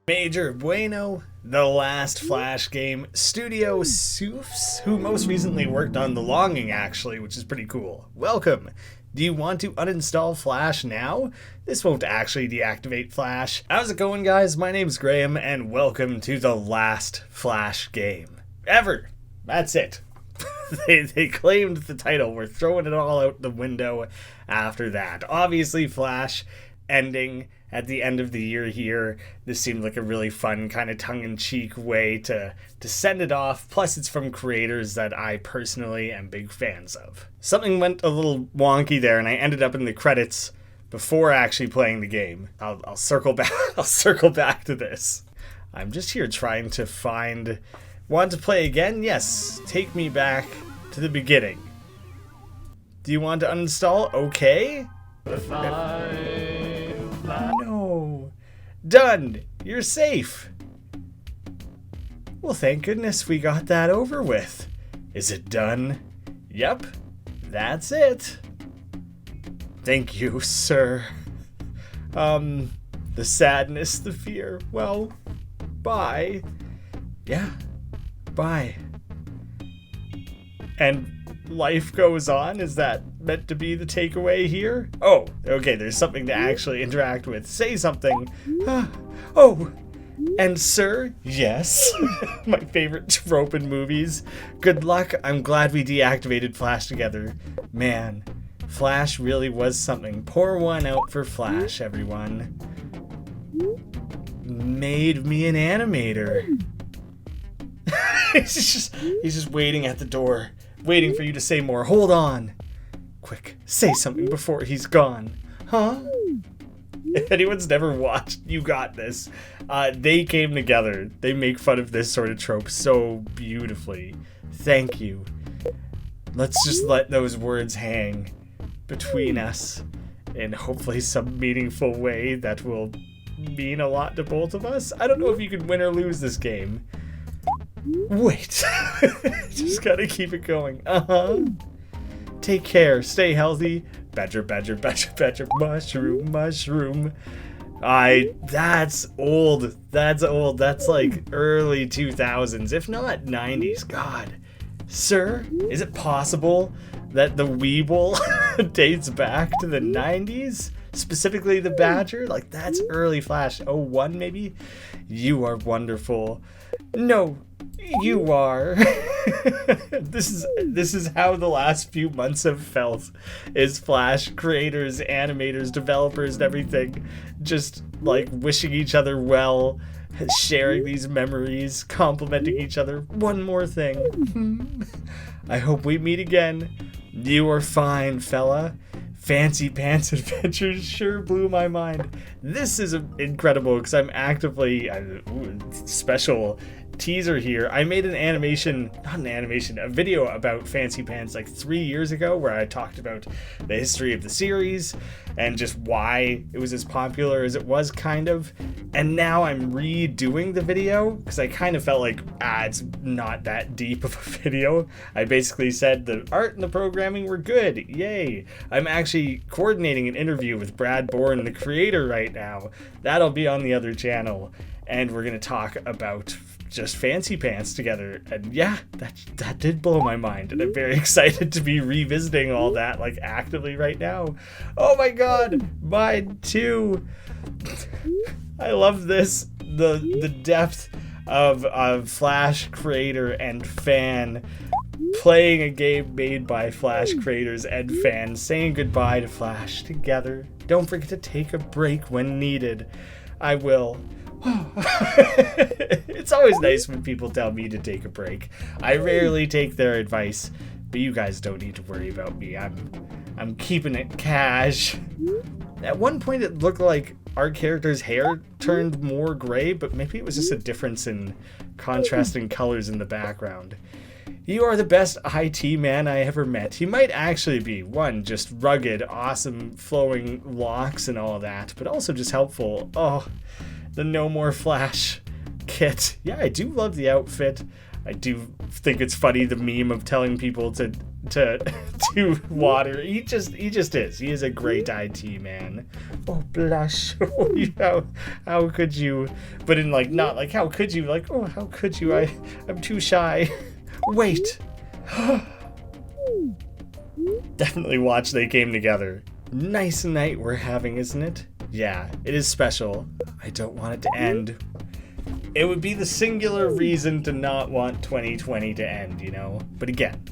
Major Bueno, the last Flash game, Studio Soofs, who most recently worked on The Longing actually, which is pretty cool. Welcome! Do you want to uninstall Flash now? This won't actually deactivate Flash. How's it going, guys? My name's Graeme, and welcome to the last Flash game ever. That's it. They claimed the title. We're throwing it all out the window after that. Obviously, Flash ending at the end of the year here. This seemed like a really fun kind of tongue-in-cheek way to send it off. Plus, it's from creators that I personally am big fans of. Something went a little wonky there, and I ended up in the credits before actually playing the game. I'll circle back. I'll circle back to this. I'm just here trying to find. Want to play again? Yes. Take me back to the beginning. Do you want to uninstall? Okay. No. Done. You're safe. Well, thank goodness we got that over with. Is it done? Yep. That's it. Thank you, sir. The sadness, the fear. Well, bye. Yeah. Bye. And life goes on? Is that meant to be the takeaway here? Oh, okay, there's something to actually interact with. Say something. Oh, and sir, yes. My favorite trope in movies. Good luck. I'm glad we deactivated Flash together. Man, Flash really was something. Pour one out for Flash, everyone. Made me an animator. He's just waiting at the door, waiting for you to say more. Hold on. Quick, say something before he's gone. Huh? If anyone's never watched You Got This, they came together. They make fun of this sort of trope so beautifully. Thank you. Let's just let those words hang between us in hopefully some meaningful way that will mean a lot to both of us. I don't know if you can win or lose this game. Wait. Just gotta keep it going. Take care. Stay healthy. Badger, badger, badger, badger. Mushroom, mushroom. That's old. That's old. That's like early 2000s, if not 90s. God. Sir, is it possible that the Weeble dates back to the 90s? Specifically the Badger? Like, that's early Flash. 01 maybe? You are wonderful. No. You are. This is how the last few months have felt. Is Flash creators, animators, developers, and everything just like wishing each other well, sharing these memories, complimenting each other. One more thing. I hope we meet again. You are fine, fella. Fancy Pants Adventures sure blew my mind. This is incredible because I'm actively special teaser here. I made a video about Fancy Pants like 3 years ago where I talked about the history of the series and just why it was as popular as it was, kind of. And now I'm redoing the video because I kind of felt like, it's not that deep of a video. I basically said the art and the programming were good. Yay. I'm actually coordinating an interview with Brad Bourne, the creator, right now. That'll be on the other channel. And we're going to talk about just Fancy Pants together. And yeah, that did blow my mind. And I'm very excited to be revisiting all that, like, actively right now. Oh my god, mine too. I love this. The depth of Flash creator and fan playing a game made by Flash creators and fans, saying goodbye to Flash together. Don't forget to take a break when needed. I will. It's always nice when people tell me to take a break. I rarely take their advice, but you guys don't need to worry about me. I'm keeping it cash. At one point it looked like our character's hair turned more gray, but maybe it was just a difference in contrasting colors in the background. You are the best IT man I ever met. He might actually be, one, just rugged, awesome, flowing locks and all that, but also just helpful. Oh, the No More Flash kit. Yeah, I do love the outfit. I do think it's funny, the meme of telling people to to to water. He just is. He is a great IT man. Oh, blush. How could you? But in like, not like, how could you? Like, oh, how could you? I'm too shy. Wait. Definitely watch They Came Together. Nice night we're having, isn't it? Yeah, it is special. I don't want it to end. It would be the singular reason to not want 2020 to end, you know? But again,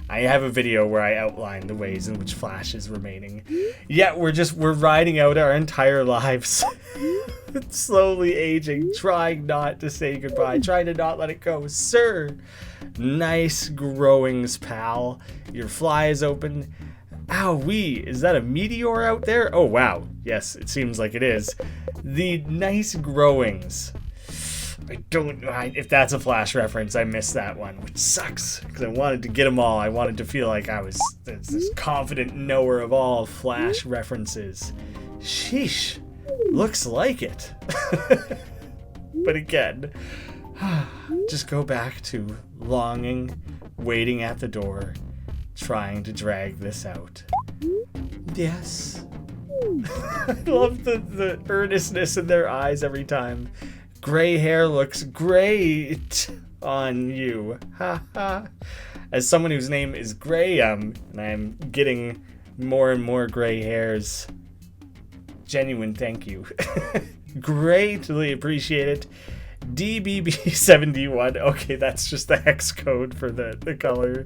I have a video where I outline the ways in which Flash is remaining. Yet we're riding out our entire lives. Slowly aging, trying not to say goodbye, trying to not let it go. Sir! Nice growings, pal. Your fly is open. Owie, is that a meteor out there? Oh, wow. Yes, it seems like it is. The nice growings. I don't know if that's a Flash reference. I missed that one, which sucks because I wanted to get them all. I wanted to feel like I was this confident knower of all Flash references. Sheesh, looks like it. But again, just go back to longing, waiting at the door, trying to drag this out. Yes. I love the earnestness in their eyes every time. Gray hair looks great on you. Ha ha. As someone whose name is Graeme, and I'm getting more and more gray hairs, genuine thank you. Greatly appreciate it. DBB71. Okay, that's just the hex code for the color.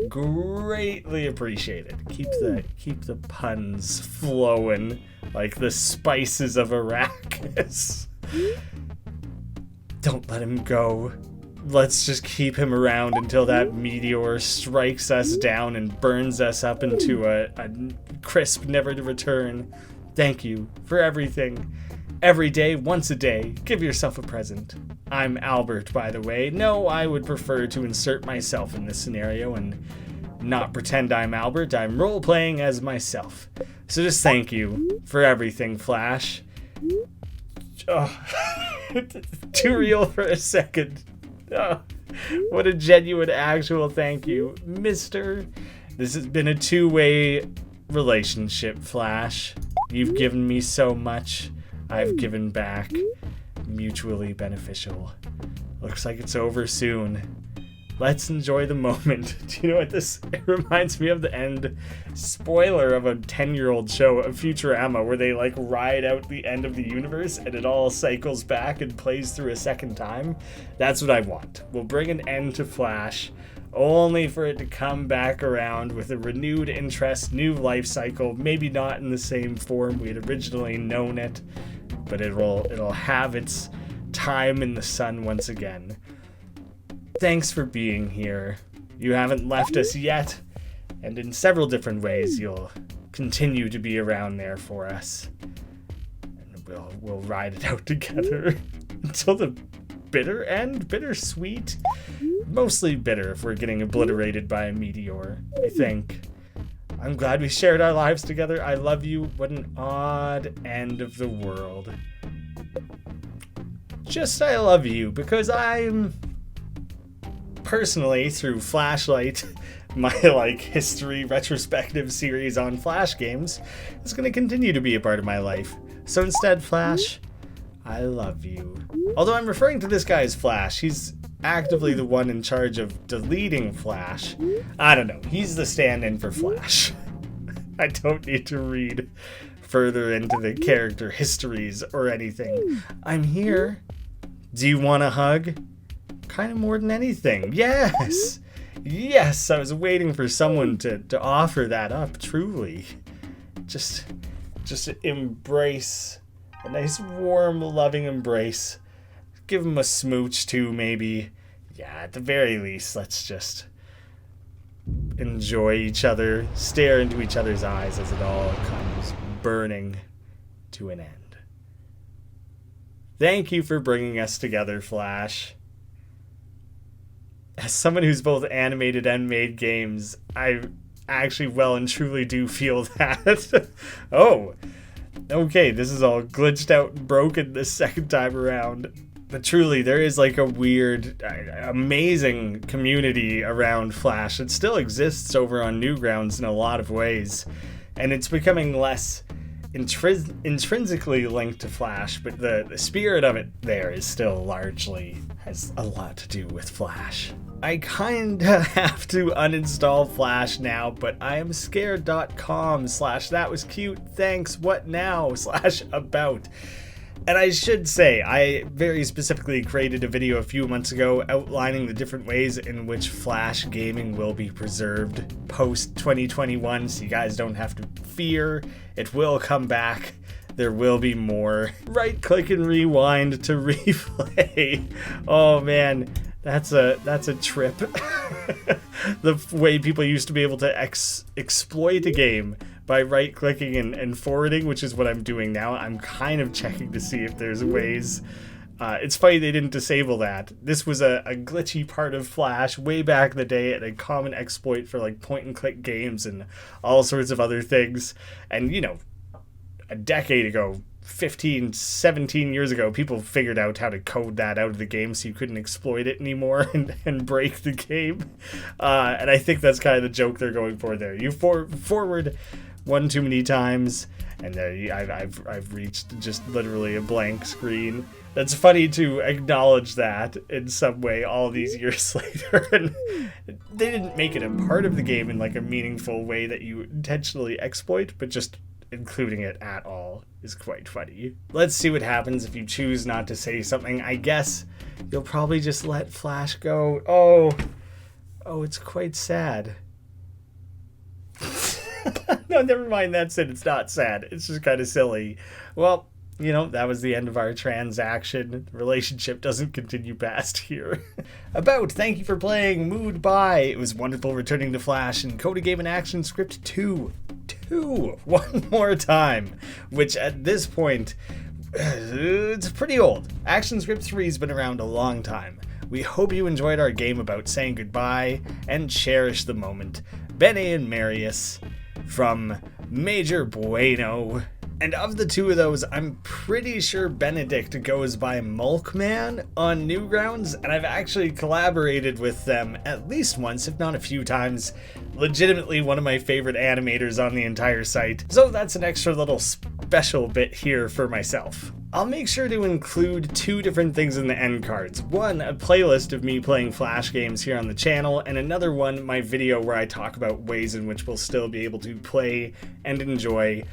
Greatly appreciate it. Keep the puns flowing like the spices of Arrakis. Don't let him go. Let's just keep him around until that meteor strikes us down and burns us up into a crisp, never to return. Thank you for everything. Every day, once a day, give yourself a present. I'm Albert, by the way. No, I would prefer to insert myself in this scenario and not pretend I'm Albert. I'm role-playing as myself. So just thank you for everything, Flash. Oh. Too real for a second. Oh, what a genuine, actual thank you, Mister. This has been a two-way relationship, Flash. You've given me so much. I've given back. Mutually beneficial. Looks like it's over soon. Let's enjoy the moment. Do you know what this it reminds me of? The end spoiler of a 10-year-old show of Futurama where they like ride out the end of the universe and it all cycles back and plays through a second time. That's what I want. We'll bring an end to Flash only for it to come back around with a renewed interest, new life cycle, maybe not in the same form we had originally known it, but it'll have its time in the sun once again. Thanks for being here. You haven't left us yet, and in several different ways you'll continue to be around there for us. And we'll ride it out together until the bitter end? Bittersweet? Mostly bitter if we're getting obliterated by a meteor, I think. I'm glad we shared our lives together. I love you. What an odd end of the world. Just I love you because I'm... Personally, through Flashlight, my history retrospective series on Flash games is going to continue to be a part of my life. So instead, Flash, I love you. Although I'm referring to this guy as Flash, he's actively the one in charge of deleting Flash. I don't know, he's the stand-in for Flash. I don't need to read further into the character histories or anything. I'm here. Do you want a hug? Kind of more than anything. Yes! Yes, I was waiting for someone to offer that up, truly. Just embrace. A nice, warm, loving embrace. Give him a smooch, too, maybe. Yeah, at the very least, let's just enjoy each other, stare into each other's eyes as it all comes burning to an end. Thank you for bringing us together, Flash. As someone who's both animated and made games, I actually well and truly do feel that. Oh, okay, this is all glitched out and broken this second time around. But truly, there is like a weird, amazing community around Flash. It still exists over on Newgrounds in a lot of ways, and it's becoming less intrinsically linked to Flash, but the spirit of it there is still largely has a lot to do with Flash. I kinda have to uninstall Flash now, but I am scared.com/that was cute, thanks, what now /about. And I should say, I very specifically created a video a few months ago outlining the different ways in which Flash gaming will be preserved post 2021, so you guys don't have to fear. It will come back. There will be more. Right click and rewind to replay. Oh man, that's a trip. The way people used to be able to exploit a game by right-clicking and forwarding, which is what I'm doing now. I'm kind of checking to see if there's ways. It's funny they didn't disable that. This was a glitchy part of Flash way back in the day, and a common exploit for like point-and-click games and all sorts of other things. And, you know, a decade ago, 15, 17 years ago, people figured out how to code that out of the game so you couldn't exploit it anymore and break the game. And I think that's kind of the joke they're going for there. You forward one too many times, and I've reached just literally a blank screen. That's funny to acknowledge that in some way all these years later. And they didn't make it a part of the game in like a meaningful way that you intentionally exploit, but just including it at all is quite funny. Let's see what happens if you choose not to say something. I guess you'll probably just let Flash go. Oh, it's quite sad. No, never mind, that's it. It's not sad. It's just kind of silly. Well, you know, that was the end of our transaction. The relationship doesn't continue past here. About, thank you for playing Mood By. It was wonderful returning to Flash and Code a Game in Action Script 2. One more time. Which at this point, it's pretty old. Action Script 3 has been around a long time. We hope you enjoyed our game about saying goodbye and cherish the moment. Benny and Marius from Major Bueno. And of the two of those, I'm pretty sure Benedict goes by Mulkman on Newgrounds, and I've actually collaborated with them at least once, if not a few times. Legitimately one of my favorite animators on the entire site. So that's an extra little special bit here for myself. I'll make sure to include two different things in the end cards. One, a playlist of me playing Flash games here on the channel, and another one, my video where I talk about ways in which we'll still be able to play and enjoy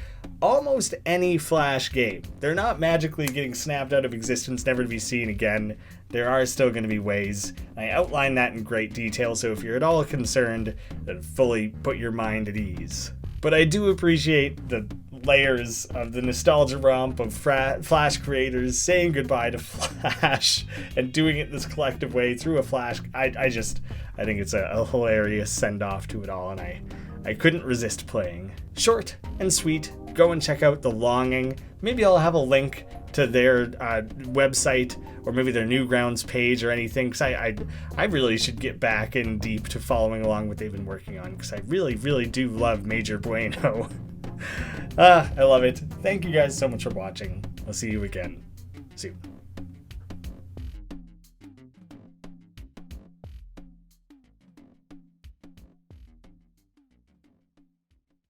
almost any Flash game. They're not magically getting snapped out of existence, never to be seen again. There are still going to be ways. I outline that in great detail, so if you're at all concerned, then fully put your mind at ease. But I do appreciate the layers of the nostalgia romp of Flash creators saying goodbye to Flash and doing it this collective way through a Flash. I think it's a hilarious send-off to it all, and I couldn't resist playing. Short and sweet. Go and check out The Longing. Maybe I'll have a link to their website or maybe their Newgrounds page or anything, because I really should get back in deep to following along what they've been working on, because I really, really do love Major Bueno. I love it. Thank you guys so much for watching. I'll see you again soon.